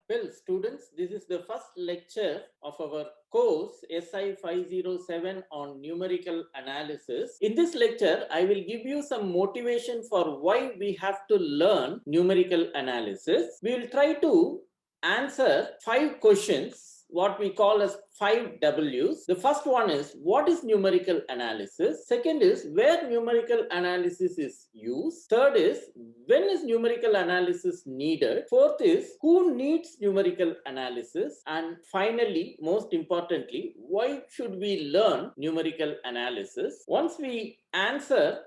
Well, students, this is the first lecture of our course SI 507 on numerical analysis. In this lecture, I will give you some motivation for why we have to learn numerical analysis. We will try to answer 5 questions, what we call as 5 W's. The first one is, what is numerical analysis? Second is, where numerical analysis is used. Third is, when is numerical analysis needed? Fourth is, who needs numerical analysis? And finally, most importantly, why should we learn numerical analysis? Once we answer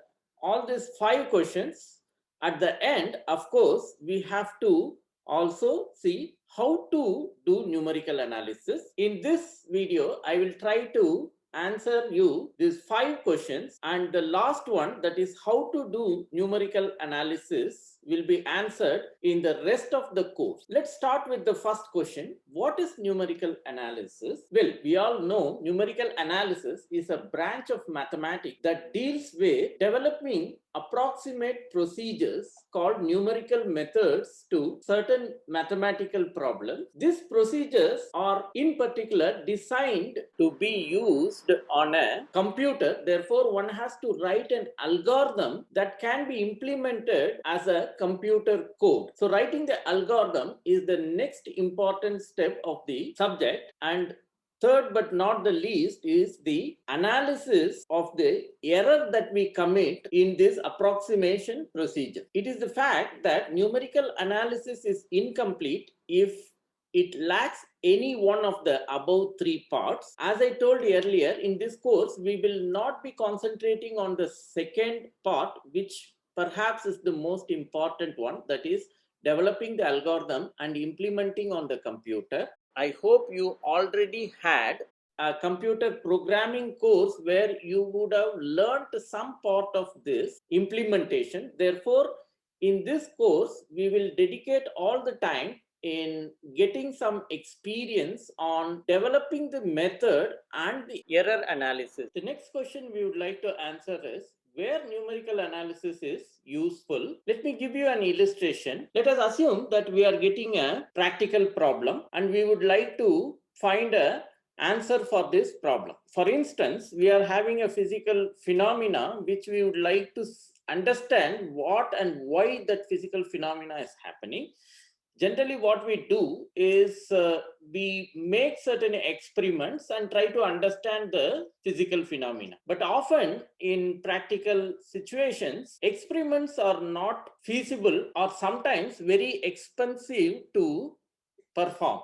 all these 5 questions, at the end, of course, we have to also see how to do numerical analysis. In this video, I will try to answer you these 5 questions, and the last one, that is how to do numerical analysis, will be answered in the rest of the course. Let's start with the first question. What is numerical analysis? Well, we all know numerical analysis is a branch of mathematics that deals with developing approximate procedures called numerical methods to certain mathematical problems. These procedures are in particular designed to be used on a computer. Therefore, one has to write an algorithm that can be implemented as a computer code. So writing the algorithm is the next important step of the subject. And third but not the least is the analysis of the error that we commit in this approximation procedure. It is the fact that numerical analysis is incomplete if it lacks any one of the above 3 parts. As I told earlier, in this course, we will not be concentrating on the second part, which perhaps is the most important one, that is developing the algorithm and implementing on the computer. I hope you already had a computer programming course where you would have learned some part of this implementation. Therefore, in this course, we will dedicate all the time in getting some experience on developing the method and the error analysis. The next question we would like to answer is, where numerical analysis is useful. Let me give you an illustration. Let us assume that we are getting a practical problem and we would like to find a answer for this problem. For instance, we are having a physical phenomena which we would like to understand what and why that physical phenomena is happening. Generally, what we do is we make certain experiments and try to understand the physical phenomena. But often in practical situations, experiments are not feasible or sometimes very expensive to perform.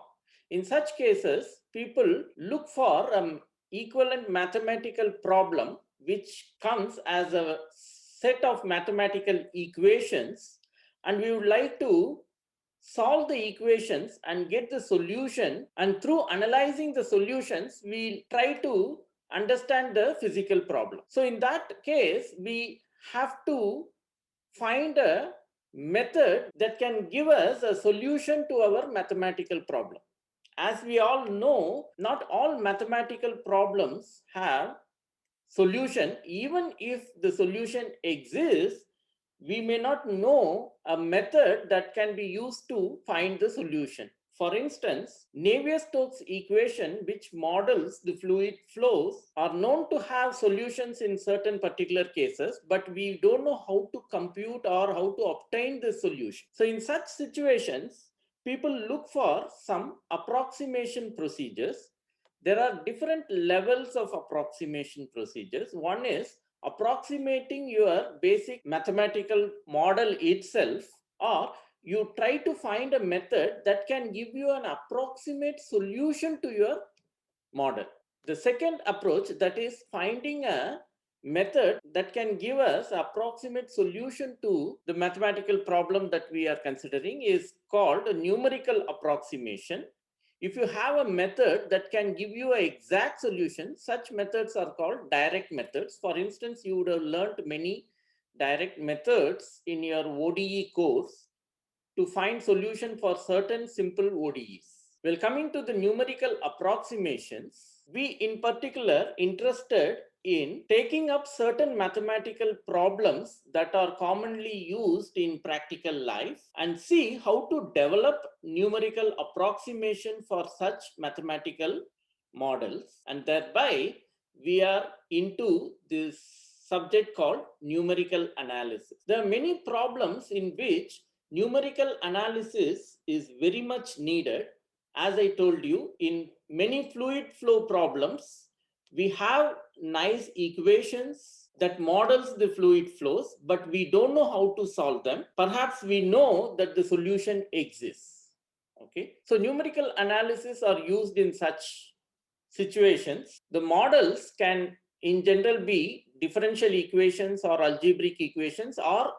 In such cases, people look for an equivalent mathematical problem which comes as a set of mathematical equations, and we would like to solve the equations and get the solution, and through analyzing the solutions we try to understand the physical problem. So in that case, we have to find a method that can give us a solution to our mathematical problem. As we all know, not all mathematical problems have solution. Even if the solution exists, we may not know a method that can be used to find the solution. For instance, Navier-Stokes equation, which models the fluid flows, are known to have solutions in certain particular cases, but we don't know how to compute or how to obtain the solution. So in such situations, people look for some approximation procedures. There are different levels of approximation procedures. One is approximating your basic mathematical model itself, or you try to find a method that can give you an approximate solution to your model. The second approach, that is finding a method that can give us approximate solution to the mathematical problem that we are considering, is called a numerical approximation. If you have a method that can give you an exact solution, such methods are called direct methods. For instance, you would have learned many direct methods in your ODE course to find solution for certain simple ODEs. Well, coming to the numerical approximations, we in particular interested in taking up certain mathematical problems that are commonly used in practical life and see how to develop numerical approximation for such mathematical models, and thereby we are into this subject called numerical analysis. There are many problems in which numerical analysis is very much needed. As I told you, in many fluid flow problems, we have nice equations that models the fluid flows, but we don't know how to solve them. Perhaps we know that the solution exists. Okay, so numerical analysis are used in such situations. The models can in general be differential equations or algebraic equations, or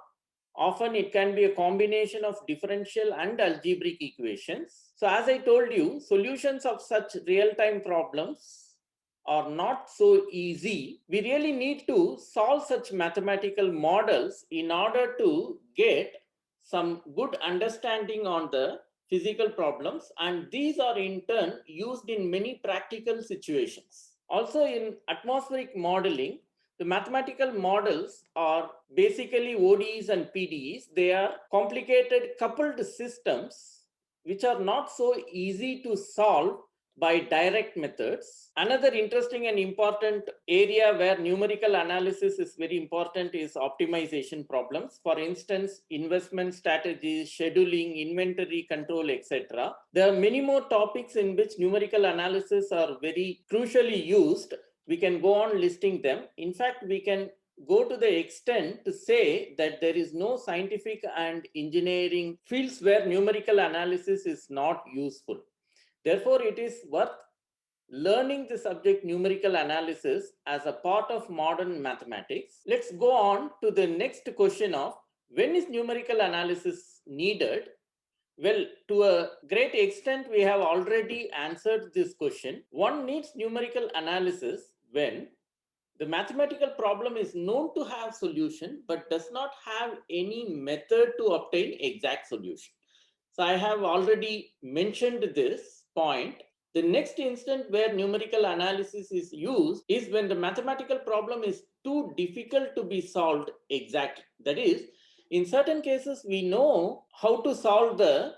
often it can be a combination of differential and algebraic equations. So as I told you, solutions of such real-time problems are not so easy. We really need to solve such mathematical models in order to get some good understanding on the physical problems, and these are in turn used in many practical situations. Also in atmospheric modeling, the mathematical models are basically ODEs and PDEs. They are complicated coupled systems which are not so easy to solve by direct methods. Another interesting and important area where numerical analysis is very important is optimization problems. For instance, investment strategies, scheduling, inventory control, etc. There are many more topics in which numerical analysis are very crucially used. We can go on listing them. In fact, we can go to the extent to say that there is no scientific and engineering fields where numerical analysis is not useful. Therefore, it is worth learning the subject numerical analysis as a part of modern mathematics. Let's go on to the next question of when is numerical analysis needed? Well, to a great extent, we have already answered this question. One needs numerical analysis when the mathematical problem is known to have solution but does not have any method to obtain exact solution. So I have already mentioned this point. The next instant where numerical analysis is used is when the mathematical problem is too difficult to be solved exactly. That is, in certain cases, we know how to solve the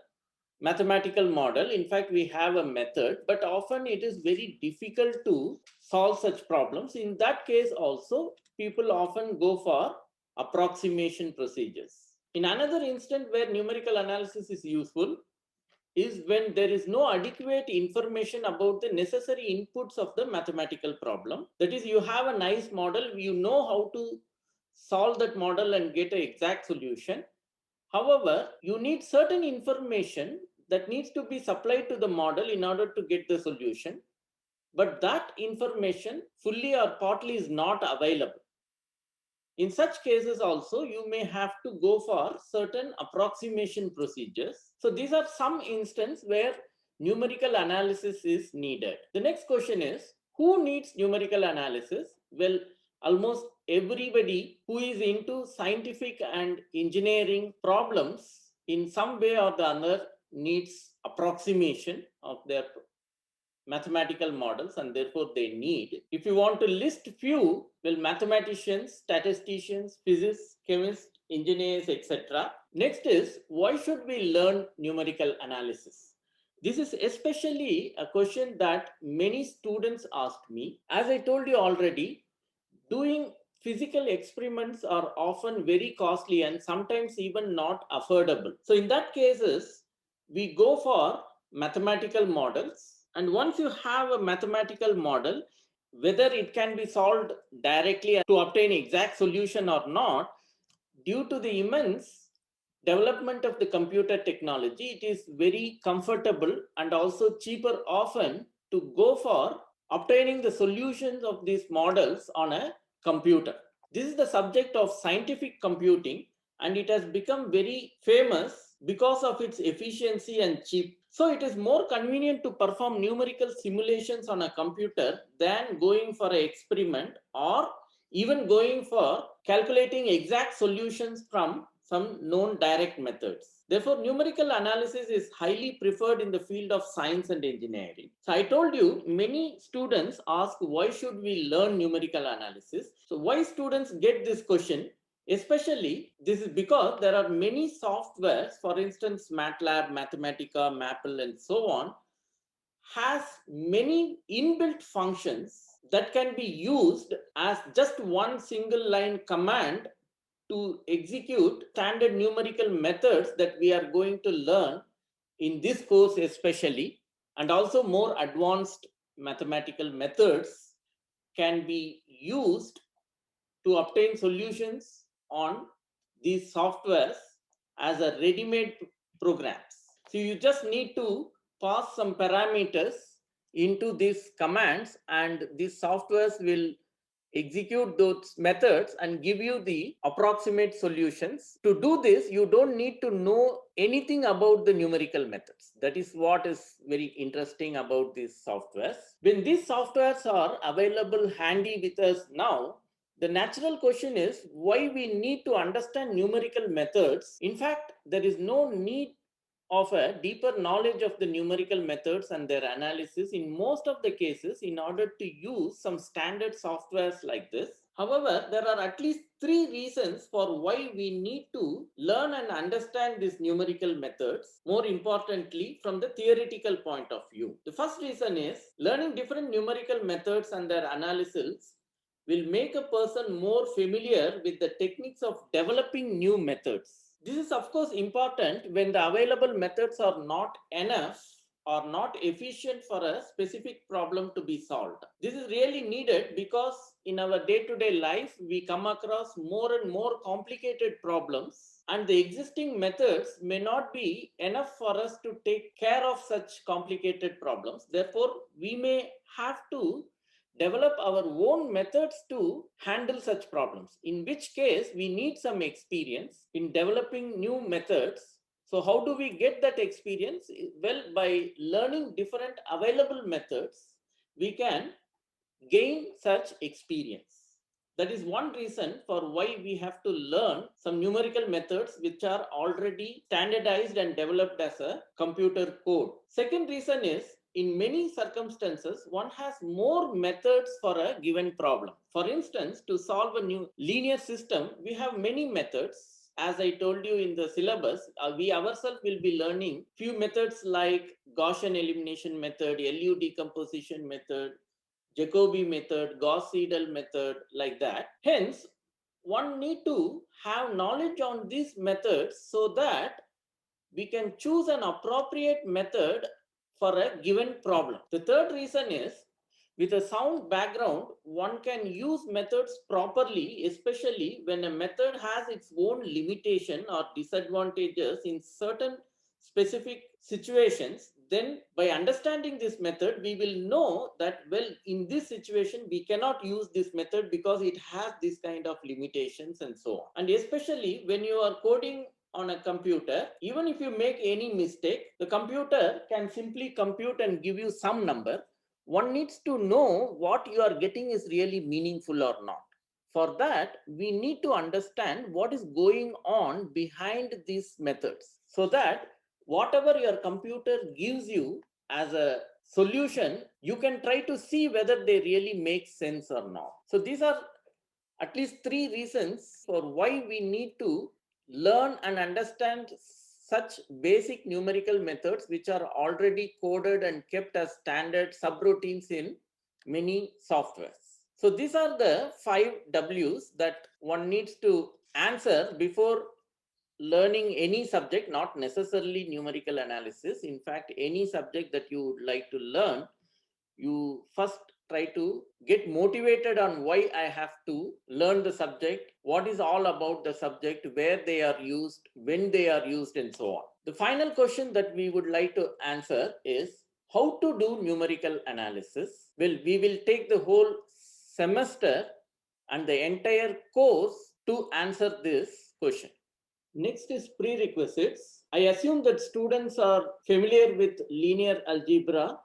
mathematical model. In fact, we have a method, but often it is very difficult to solve such problems. In that case also, people often go for approximation procedures. In another instant where numerical analysis is useful is when there is no adequate information about the necessary inputs of the mathematical problem. That is, you have a nice model, you know how to solve that model and get an exact solution. However, you need certain information that needs to be supplied to the model in order to get the solution. But that information fully or partly is not available. In such cases also, you may have to go for certain approximation procedures. So these are some instances where numerical analysis is needed. The next question is, who needs numerical analysis? Well, almost everybody who is into scientific and engineering problems in some way or the other needs approximation of their mathematical models, and therefore they need. If you want to list few, well, mathematicians, statisticians, physicists, chemists, engineers, etc. Next is, why should we learn numerical analysis? This is especially a question that many students ask me. As I told you already, doing physical experiments are often very costly and sometimes even not affordable. So in that cases, we go for mathematical models. And once you have a mathematical model, whether it can be solved directly to obtain exact solution or not, due to the immense development of the computer technology, it is very comfortable and also cheaper often to go for obtaining the solutions of these models on a computer. This is the subject of scientific computing, and it has become very famous because of its efficiency and cheap. So it is more convenient to perform numerical simulations on a computer than going for an experiment or even going for calculating exact solutions from some known direct methods. Therefore, numerical analysis is highly preferred in the field of science and engineering. So I told you, many students ask, why should we learn numerical analysis? So why students get this question? Especially, this is because there are many softwares, for instance, MATLAB, Mathematica, Maple, and so on, has many inbuilt functions that can be used as just one single line command to execute standard numerical methods that we are going to learn in this course especially, and also more advanced mathematical methods can be used to obtain solutions on these softwares as a ready-made programs. So you just need to pass some parameters into these commands, and these softwares will execute those methods and give you the approximate solutions. To do this, you don't need to know anything about the numerical methods. That is what is very interesting about these softwares. When these softwares are available handy with us now, the natural question is why we need to understand numerical methods. In fact, there is no need of a deeper knowledge of the numerical methods and their analysis in most of the cases in order to use some standard softwares like this. However, there are at least 3 reasons for why we need to learn and understand these numerical methods, more importantly from the theoretical point of view. The first reason is learning different numerical methods and their analysis will make a person more familiar with the techniques of developing new methods. This is of course important when the available methods are not enough or not efficient for a specific problem to be solved. This is really needed because in our day-to-day life, we come across more and more complicated problems, and the existing methods may not be enough for us to take care of such complicated problems. Therefore, we may have to develop our own methods to handle such problems, in which case we need some experience in developing new methods. So how do we get that experience? Well, by learning different available methods, we can gain such experience. That is one reason for why we have to learn some numerical methods which are already standardized and developed as a computer code. Second reason is, in many circumstances, one has more methods for a given problem. For instance, to solve a new linear system, we have many methods. As I told you in the syllabus, we ourselves will be learning few methods like Gaussian elimination method, LU decomposition method, Jacobi method, Gauss-Seidel method, like that. Hence, one need to have knowledge on these methods so that we can choose an appropriate method for a given problem. The third reason is, with a sound background, one can use methods properly, especially when a method has its own limitation or disadvantages in certain specific situations. Then by understanding this method, we will know that, well, in this situation, we cannot use this method because it has this kind of limitations and so on. And especially when you are coding on a computer, even if you make any mistake, the computer can simply compute and give you some number. One needs to know what you are getting is really meaningful or not. For that, we need to understand what is going on behind these methods, so that whatever your computer gives you as a solution, you can try to see whether they really make sense or not. So these are at least 3 reasons for why we need to learn and understand such basic numerical methods which are already coded and kept as standard subroutines in many softwares. So these are the 5 W's that one needs to answer before learning any subject, not necessarily numerical analysis. In fact, any subject that you would like to learn, you first try to get motivated on why I have to learn the subject, what is all about the subject, where they are used, when they are used, and so on. The final question that we would like to answer is how to do numerical analysis. Well, we will take the whole semester and the entire course to answer this question. Next is prerequisites. I assume that students are familiar with linear algebra,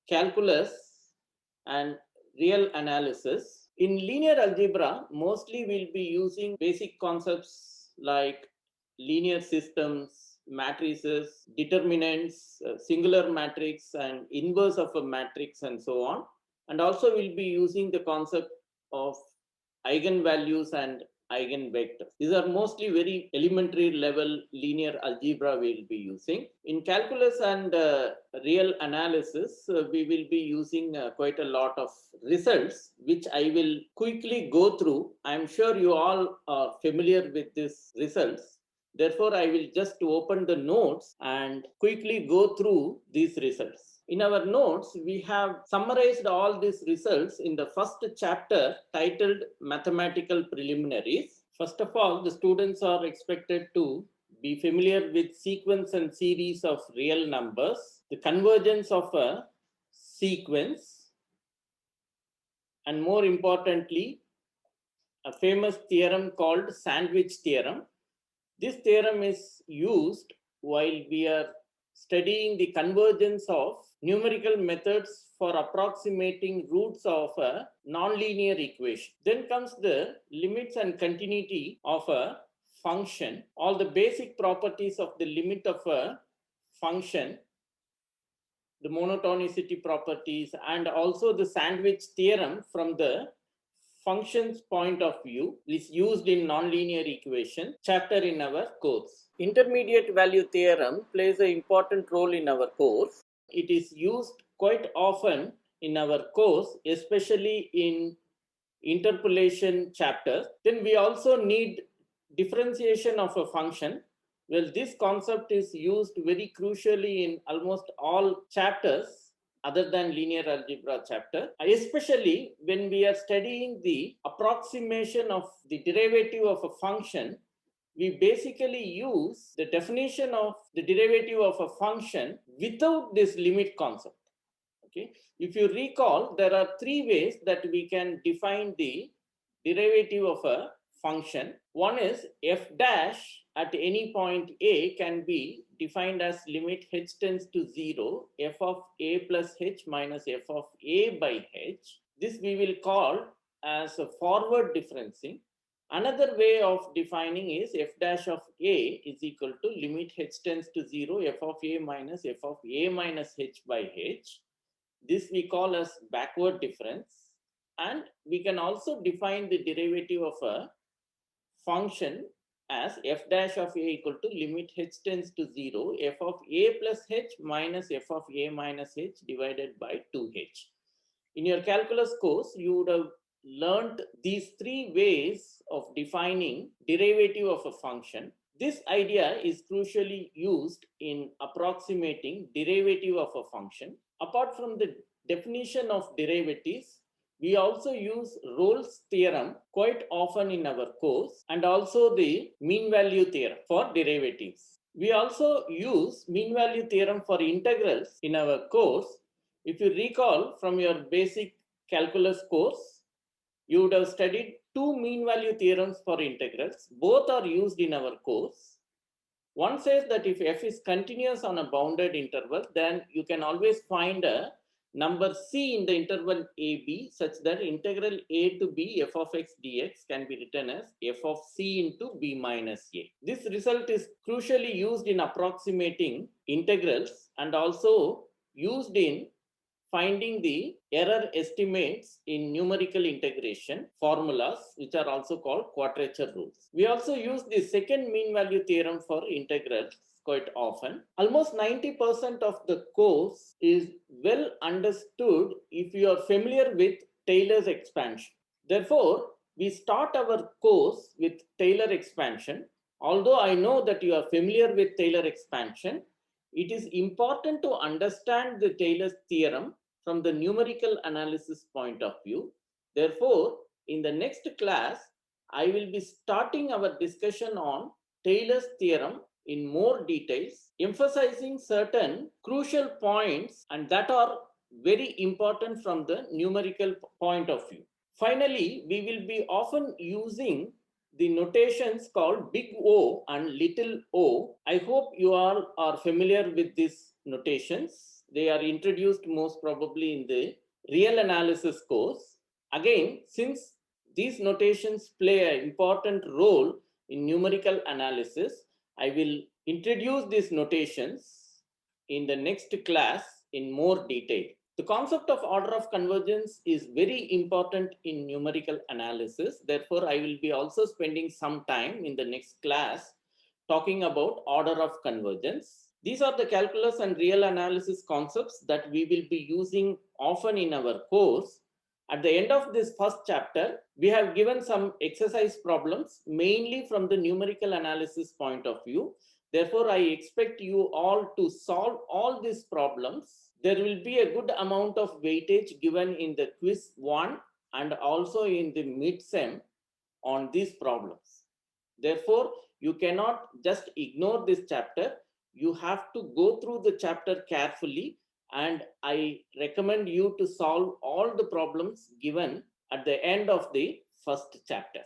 calculus, and real analysis. In linear algebra, mostly we'll be using basic concepts like linear systems, matrices, determinants, singular matrix and inverse of a matrix and so on. And also we'll be using the concept of eigenvalues and eigenvectors. These are mostly very elementary level linear algebra we'll be using. In calculus and real analysis, we will be using quite a lot of results, which I will quickly go through. I'm sure you all are familiar with these results. Therefore, I will just open the notes and quickly go through these results. In our notes, we have summarized all these results in the first chapter titled Mathematical Preliminaries. First of all, the students are expected to be familiar with sequence and series of real numbers, the convergence of a sequence, and more importantly, a famous theorem called sandwich theorem. This theorem is used while we are studying the convergence of numerical methods for approximating roots of a nonlinear equation. Then comes the limits and continuity of a function, all the basic properties of the limit of a function, the monotonicity properties, and also the sandwich theorem from the function's point of view is used in nonlinear equation chapter in our course. Intermediate value theorem plays an important role in our course. It is used quite often in our course, especially in interpolation chapters. Then we also need differentiation of a function. Well, this concept is used very crucially in almost all chapters other than linear algebra chapter, especially when we are studying the approximation of the derivative of a function. We basically use the definition of the derivative of a function without this limit concept. Okay, if you recall, there are three ways that we can define the derivative of a function. One is f dash at any point a can be defined as limit h tends to 0 f of a plus h minus f of a by h. This we will call as a forward differencing. Another way of defining is f dash of a is equal to limit h tends to 0 f of a minus f of a minus h by h. This we call as backward difference. And we can also define the derivative of a function as f dash of a equal to limit h tends to 0 f of a plus h minus f of a minus h divided by 2h. In your calculus course, you would have learned these three ways of defining derivative of a function. This idea is crucially used in approximating derivative of a function. Apart from the definition of derivatives, we also use Rolle's theorem quite often in our course, and also the mean value theorem for derivatives. We also use mean value theorem for integrals in our course. If you recall from your basic calculus course, you would have studied two mean value theorems for integrals. Both are used in our course. One says that if f is continuous on a bounded interval, then you can always find a number c in the interval ab such that integral a to b f of x dx can be written as f of c into b minus a. This result is crucially used in approximating integrals and also used in finding the error estimates in numerical integration formulas, which are also called quadrature rules. We also use the second mean value theorem for integrals quite often. Almost 90% of the course is well understood if you are familiar with Taylor's expansion. Therefore, we start our course with Taylor expansion. Although I know that you are familiar with Taylor expansion, it is important to understand the Taylor's theorem from the numerical analysis point of view. Therefore, in the next class, I will be starting our discussion on Taylor's theorem in more details, emphasizing certain crucial points and that are very important from the numerical point of view. Finally, we will be often using the notations called big O and little o. I hope you all are familiar with these notations. They are introduced most probably in the real analysis course. Again, since these notations play an important role in numerical analysis, I will introduce these notations in the next class in more detail. The concept of order of convergence is very important in numerical analysis. Therefore, I will be also spending some time in the next class talking about order of convergence. These are the calculus and real analysis concepts that we will be using often in our course. At the end of this first chapter, we have given some exercise problems, mainly from the numerical analysis point of view. Therefore, I expect you all to solve all these problems. There will be a good amount of weightage given in the quiz 1 and also in the mid-sem on these problems. Therefore, you cannot just ignore this chapter. You have to go through the chapter carefully, and I recommend you to solve all the problems given at the end of the first chapter.